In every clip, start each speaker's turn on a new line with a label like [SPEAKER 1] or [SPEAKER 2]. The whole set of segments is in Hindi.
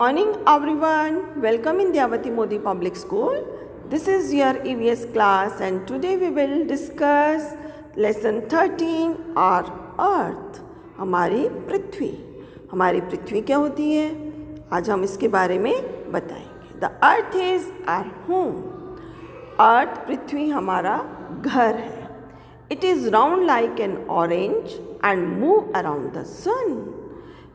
[SPEAKER 1] Morning everyone, welcome in Dhyavati Modi Public School. This is your EVS class and today we will discuss lesson 13 our earth. हमारी पृथ्वी क्या होती है आज हम इसके बारे में बताएंगे. The earth is our home. अर्थ पृथ्वी हमारा घर है. It is round like an orange and move around the sun.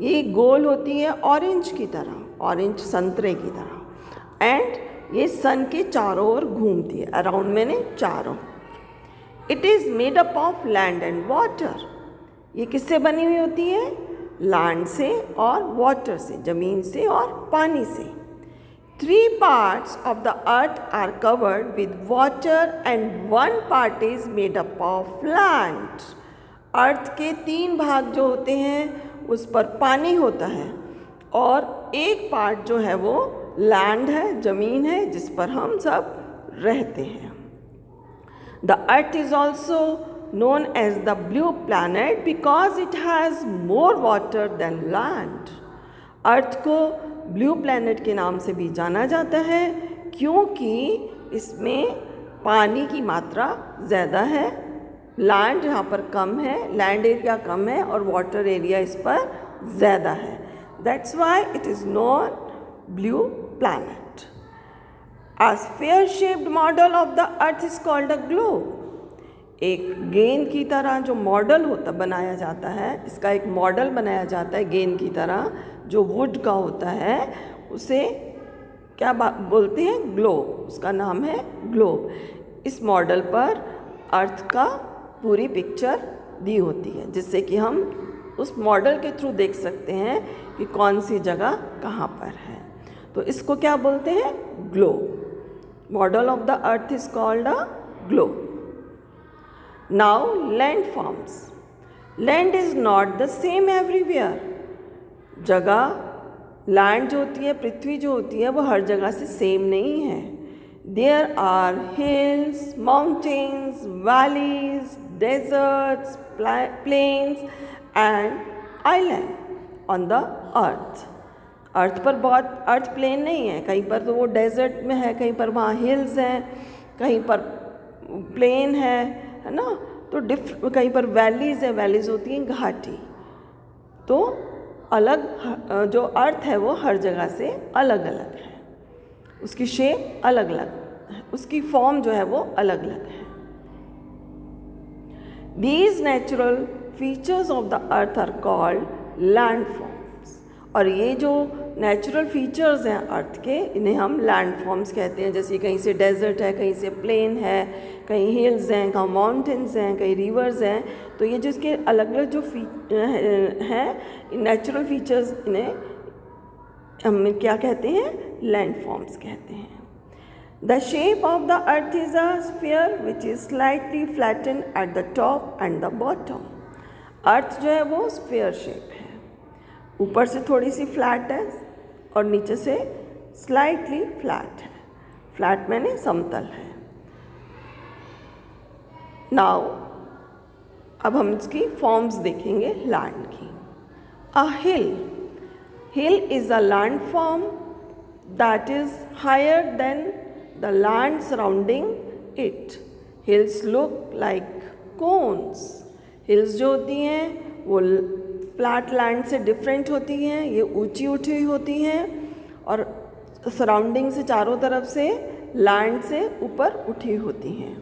[SPEAKER 1] ये गोल होती है ऑरेंज की तरह, ऑरेंज संतरे की तरह, एंड ये सन के चारों ओर घूमती है. अराउंड मैंने चारों. It is made up of land and water. ये किससे बनी हुई होती है? लैंड से और वाटर से, ज़मीन से और पानी से. 3 parts of the earth are covered with water and 1 part is made up of land. अर्थ के 3 भाग जो होते हैं उस पर पानी होता है और एक पार्ट जो है वो लैंड है, ज़मीन है जिस पर हम सब रहते हैं. The earth is also known as the blue planet because it has more water than land. अर्थ को ब्लू प्लैनेट के नाम से भी जाना जाता है क्योंकि इसमें पानी की मात्रा ज़्यादा है. लैंड यहाँ पर कम है, लैंड एरिया कम है और वाटर एरिया इस पर ज़्यादा है. That's why it is known blue planet. A sphere shaped model of the earth is called a globe. एक गेंद की तरह जो मॉडल होता बनाया जाता है, इसका एक मॉडल बनाया जाता है गेंद की तरह जो वुड का होता है, उसे क्या बोलते हैं? ग्लोब. उसका नाम है ग्लोब. इस मॉडल पर अर्थ का पूरी पिक्चर दी होती है जिससे कि हम उस मॉडल के थ्रू देख सकते हैं कि कौन सी जगह कहाँ पर है. तो इसको क्या बोलते हैं? Globe. Model of the earth is called a globe. Now land forms. Land is not the same everywhere. जगह लैंड जो होती है, पृथ्वी जो होती है, वो हर जगह से सेम नहीं है. There are hills, mountains, valleys, deserts, plains and island on the earth. अर्थ पर बहुत अर्थ प्लेन नहीं है. कहीं पर तो वो डेजर्ट में है, कहीं पर वहाँ हिल्स हैं, कहीं पर प्लेन है ना. तो कहीं पर वैलीज़ है, वैलीज़ होती हैं घाटी. तो अलग जो अर्थ है वो हर जगह से अलग अलग है. उसकी शेप अलग अलग है, उसकी फॉर्म जो है वो अलग अलग है. These natural features of the earth are called land forms. और ये जो नेचुरल फीचर्स हैं अर्थ के, इन्हें हम लैंड फॉर्म्स कहते हैं. जैसे कहीं से डेजर्ट है, कहीं से प्लेन है, कहीं हिल्स हैं, कहीं माउंटेन्स हैं, कहीं रिवर्स हैं. तो ये जिसके अलग अलग जो हैं नेचुरल फीचर्स, इन्हें हम क्या कहते हैं? लैंड फॉर्म्स कहते हैं. The shape of the earth is a sphere which is slightly flatten at the top and the bottom. Earth जो है वो स्फीयर शेप है. ऊपर से थोड़ी सी फ्लैट है और नीचे से स्लाइटली फ्लैट है. फ्लैट मैंने समतल है. नाउ अब हम इसकी फॉर्म्स देखेंगे लैंड की. अ हिल. Hill is a landform that is higher than the land surrounding it. Hills look like cones. Hills जो होती हैं वो फ्लैट लैंड से डिफरेंट होती हैं. ये ऊंची उठी हुई होती हैं और सराउंडिंग से चारों तरफ से लैंड से ऊपर उठी होती हैं.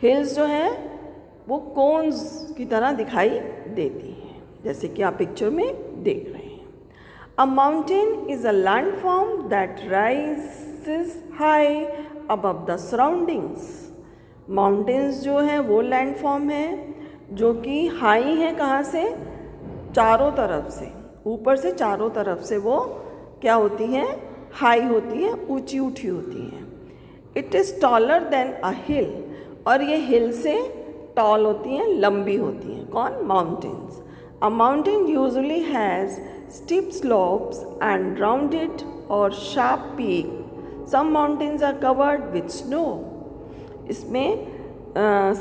[SPEAKER 1] हिल्स जो हैं वो कोन्स की तरह दिखाई देती हैं जैसे कि आप पिक्चर में देख रहे हैं. A mountain is a landform that rises high above the surroundings. Mountains जो हैं वो लैंडफॉर्म हैं जो कि हाई हैं. कहाँ से? चारों तरफ से, ऊपर से चारों तरफ से वो क्या होती हैं? हाई होती हैं, ऊंची उठी होती हैं. It is taller than a hill. और ये हिल से टॉल होती हैं, लंबी होती हैं. कौन? Mountains. A mountain usually has steep slopes and rounded or sharp peak. Some mountains are covered with snow. इसमें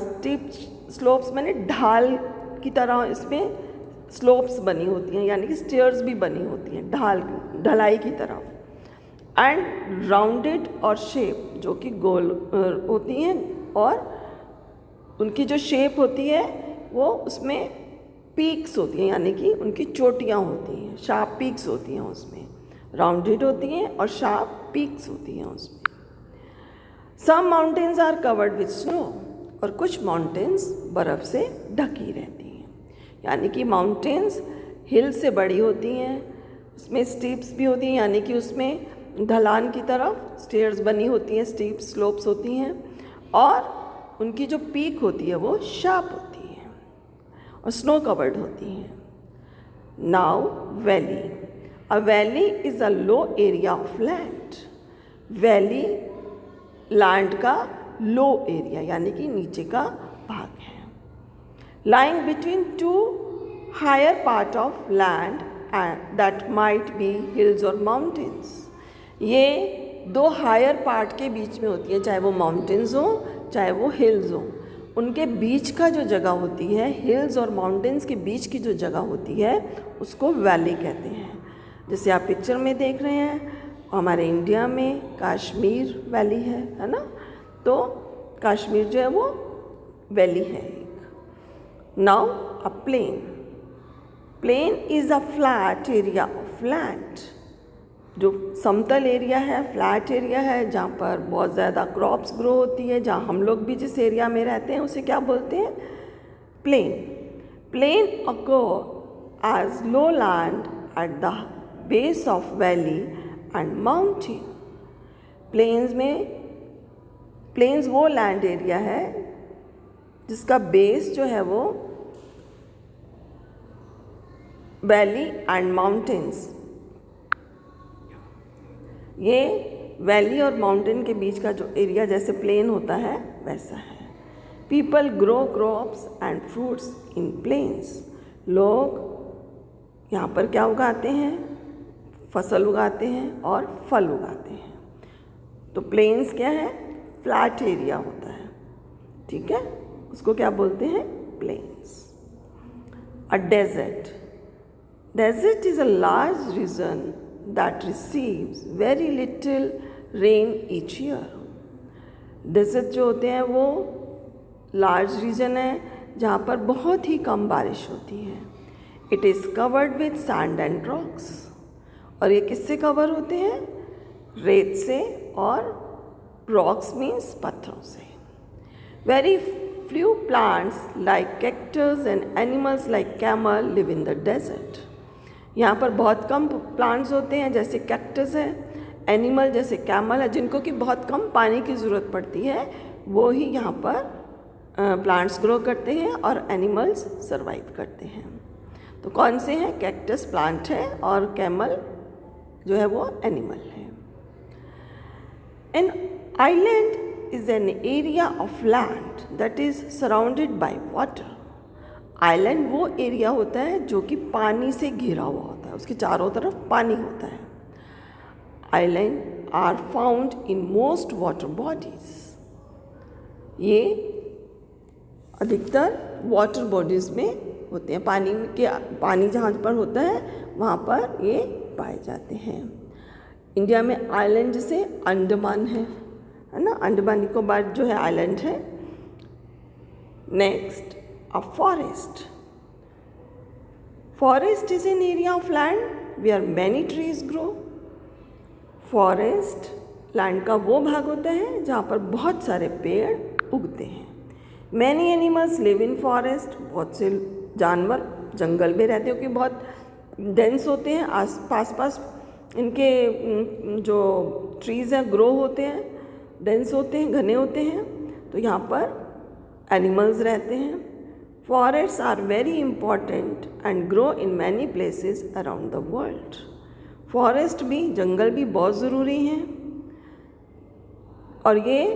[SPEAKER 1] steep slopes मैंने ढाल की तरह इसमें स्लोप्स बनी होती हैं, यानी कि स्टेयर्स भी बनी होती हैं, ढाल ढलाई की तरफ, एंड राउंडेड और शेप, जो कि गोल होती हैं और उनकी जो शेप होती है वो उसमें पीक्स होती हैं, यानी कि उनकी चोटियाँ होती हैं, शार्प पीक्स होती हैं उसमें, राउंडेड होती हैं और शार्प पीक्स होती हैं उसमें। Some mountains are covered with snow, और कुछ माउंटेन्स बर्फ़ से ढकी रहती हैं, यानी कि माउंटेन्स हिल से बड़ी होती हैं, उसमें स्टीप्स भी होती हैं, यानी कि उसमें ढलान की तरफ स्टेयर्स बनी होती हैं, स्टीप स्लोप्स होती हैं, और उनकी जो पीक होती है वो शार्प होती है और स्नो कवर्ड होती हैं। Now valley, a valley is a low area of land. Valley land का लो एरिया, यानी कि नीचे का भाग है। Lying between two higher part of land that might be hills और माउंटेन्स। ये दो हायर पार्ट के बीच में होती है, चाहे वो माउंटेन्स हो चाहे वो हिल्स हो, उनके बीच का जो जगह होती है, हिल्स और माउंटेन्स के बीच की जो जगह होती है उसको वैली कहते हैं। जैसे आप पिक्चर में देख रहे हैं, हमारे इंडिया में कश्मीर वैली है ना, तो कश्मीर जो है वो वैली है एक। Now a plain, plain is a flat area of land. जो समतल एरिया है, फ्लैट एरिया है, जहाँ पर बहुत ज़्यादा क्रॉप्स ग्रो होती है, जहाँ हम लोग भी जिस एरिया में रहते हैं उसे क्या बोलते हैं? Plain. Plain occur as low land at the base of valley and mountain. Plains वो लैंड एरिया है जिसका बेस जो है वो वैली एंड माउंटेन्स, ये वैली और माउंटेन के बीच का जो एरिया जैसे प्लेन होता है वैसा है। People grow crops and fruits in plains. लोग यहाँ पर क्या उगाते हैं? फसल उगाते हैं और फल उगाते हैं। तो प्लेन्स क्या है? फ्लैट एरिया होता है, ठीक है, उसको क्या बोलते हैं? Plains. A desert, desert is a large region that receives very little rain each year. Desert जो होते हैं वो लार्ज रीजन है जहाँ पर बहुत ही कम बारिश होती है। It is covered with sand and rocks, और ये किससे कवर होते हैं? रेत से, और रॉक्स मीन्स पत्थरों से। Very few plants like cactus and animals like camel live in the desert. यहाँ पर बहुत कम प्लांट्स होते हैं, जैसे कैक्टस है, एनिमल जैसे कैमल है, जिनको कि बहुत कम पानी की ज़रूरत पड़ती है, वो ही यहाँ पर प्लांट्स ग्रो करते हैं और एनिमल्स सरवाइव करते हैं। तो कौन से हैं? कैक्टस प्लांट है और कैमल जो है वो एनिमल है। An island is an area of land that is surrounded by water. Island वो एरिया होता है जो कि पानी से घिरा हुआ होता है, उसके चारों तरफ पानी होता है। Island are found in most water bodies. ये अधिकतर वाटर बॉडीज़ में होते हैं, पानी जहाँ पर होता है वहाँ पर ये पाए जाते हैं। इंडिया में आइलैंड जैसे अंडमान है ना, अंडमान निकोबार जो है आइलैंड है। Next, a forest. Forest is an area of land where many trees grow. Forest land का वो भाग होता है जहाँ पर बहुत सारे पेड़ उगते हैं। Many animals live in forest. बहुत से जानवर जंगल में रहते हैं क्योंकि बहुत डेंस होते हैं, पास इनके जो ट्रीज़ हैं ग्रो होते हैं, डेंस होते हैं, घने होते हैं, तो यहाँ पर एनिमल्स रहते हैं। Forests are very important and grow in many places around the world. Forest भी, जंगल भी बहुत ज़रूरी हैं और ये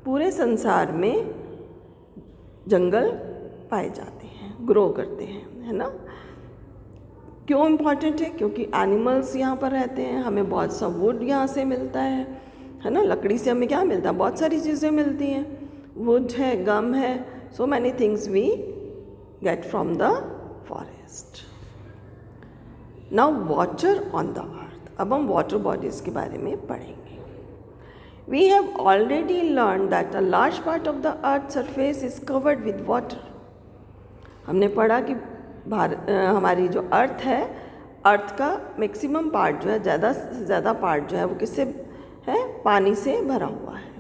[SPEAKER 1] पूरे संसार में जंगल पाए जाते हैं, ग्रो करते हैं, है ना। क्यों इम्पॉर्टेंट है? क्योंकि एनिमल्स यहाँ पर रहते हैं, हमें बहुत सा वुड यहाँ से मिलता है ना। लकड़ी से हमें क्या मिलता है? बहुत सारी चीज़ें मिलती हैं, वुड है, गम है, so many things we get from the forest. Now water on the earth. अब हम वाटर बॉडीज़ के बारे में पढ़ेंगे। We have already learned that a large part of the earth's surface is covered with water. हमने पढ़ा कि हमारी जो अर्थ है, अर्थ का मैक्सिमम पार्ट जो है, ज़्यादा से ज़्यादा पार्ट जो है वो किससे है? पानी से भरा हुआ है।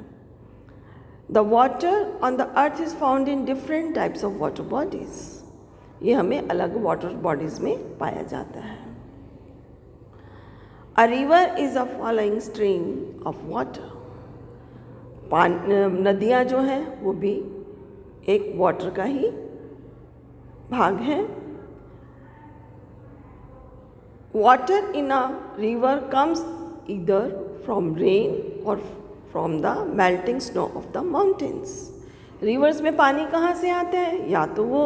[SPEAKER 1] The water on the earth is found in different types of water bodies. ये हमें अलग वाटर बॉडीज़ में पाया जाता है। A river is a flowing stream of water. नदियाँ जो हैं वो भी एक वाटर का ही भाग है। Water in a river comes either from rain और from the melting snow of the mountains. Rivers में पानी कहाँ से आता है? या तो वो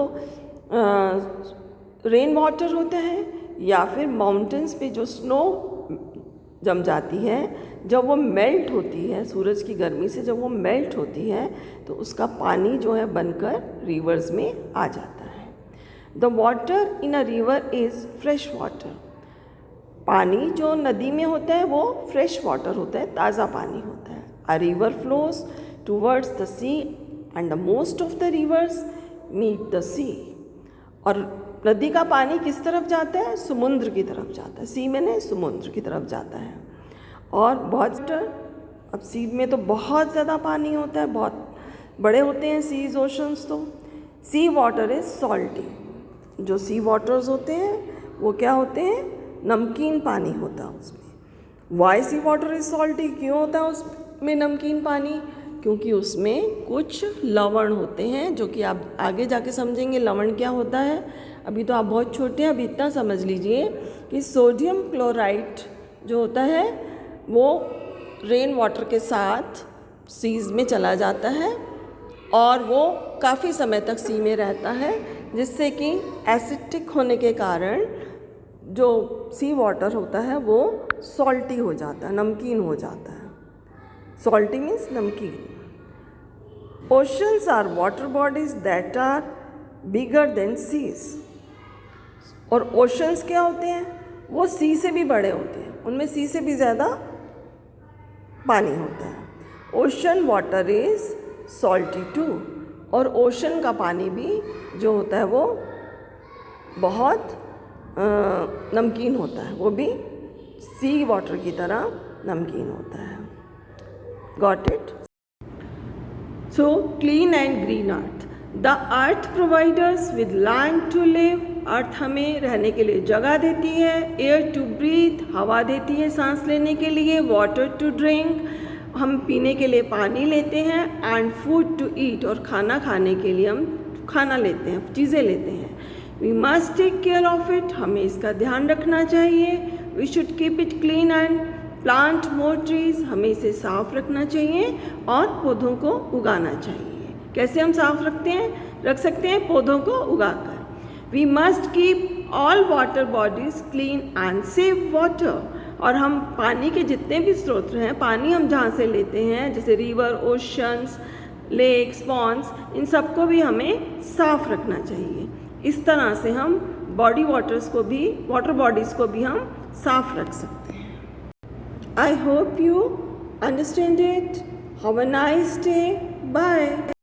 [SPEAKER 1] रेन वाटर होता है या फिर माउंटेन्स पे जो स्नो जम जाती है, जब वो मेल्ट होती है सूरज की गर्मी से, जब वो मेल्ट होती है तो उसका पानी जो है बनकर रिवर्स में आ जाता है। The water in a river is fresh water. पानी जो नदी में होता है वो फ्रेश वाटर होता है, ताज़ा पानी होता है। A river flows towards the sea and the most of the rivers meet the sea. और नदी का पानी किस तरफ जाता है? समुद्र की तरफ जाता है। सी में समुद्र की तरफ जाता है। और बहुत अब सी में तो बहुत ज़्यादा पानी होता है, बहुत बड़े होते हैं सीज, ओशंस। तो सी वाटर इज़ सॉल्टी। जो सी वाटर्स होते हैं वो क्या होते हैं? नमकीन पानी होता है उसमें। Why sea water is salty? क्यों होता है उसमें नमकीन पानी? क्योंकि उसमें कुछ लवण होते हैं, जो कि आप आगे जाके समझेंगे लवण क्या होता है। अभी तो आप बहुत छोटे हैं, अभी इतना समझ लीजिए कि सोडियम क्लोराइड जो होता है वो रेन वाटर के साथ सीज़ में चला जाता है और वो काफ़ी समय तक सी में रहता है, जिससे कि एसिडिक होने के कारण जो सी वाटर होता है वो सॉल्टी हो जाता है, नमकीन हो जाता है। सॉल्टी मीन्स नमकीन। Oceans are water bodies that are bigger than seas. और ओशंस क्या होते हैं? वो सी से भी बड़े होते हैं, उनमें सी से भी ज़्यादा पानी होता है। Ocean water is salty too. और ओशन का पानी भी जो होता है वो बहुत नमकीन होता है, वो भी सी वाटर की तरह नमकीन होता है। Got it? So clean and green earth. The earth providers with land to live. Earth हमें रहने के लिए जगह देती है, एयर टू ब्रीथ, हवा देती है सांस लेने के लिए, वाटर टू ड्रिंक, हम पीने के लिए पानी लेते हैं, एंड फूड टू ईट, और खाना खाने के लिए हम खाना लेते हैं, चीज़ें लेते हैं। We must take care of it. हमें इसका ध्यान रखना चाहिए। We should keep it clean and plant more trees. हमें इसे साफ रखना चाहिए और पौधों को उगाना चाहिए। कैसे हम साफ रख सकते हैं? पौधों को उगाकर। We must keep all water bodies clean and save water. और हम पानी के जितने भी स्रोत हैं, पानी हम जहाँ से लेते हैं, जैसे रिवर, ओशंस, लेक्स, पॉन्ड्स, इन सबको भी हमें साफ रखना चाहिए। इस तरह से हम वाटर बॉडीज़ को भी हम साफ रख सकते हैं। I hope you understand it. Have a nice day. Bye.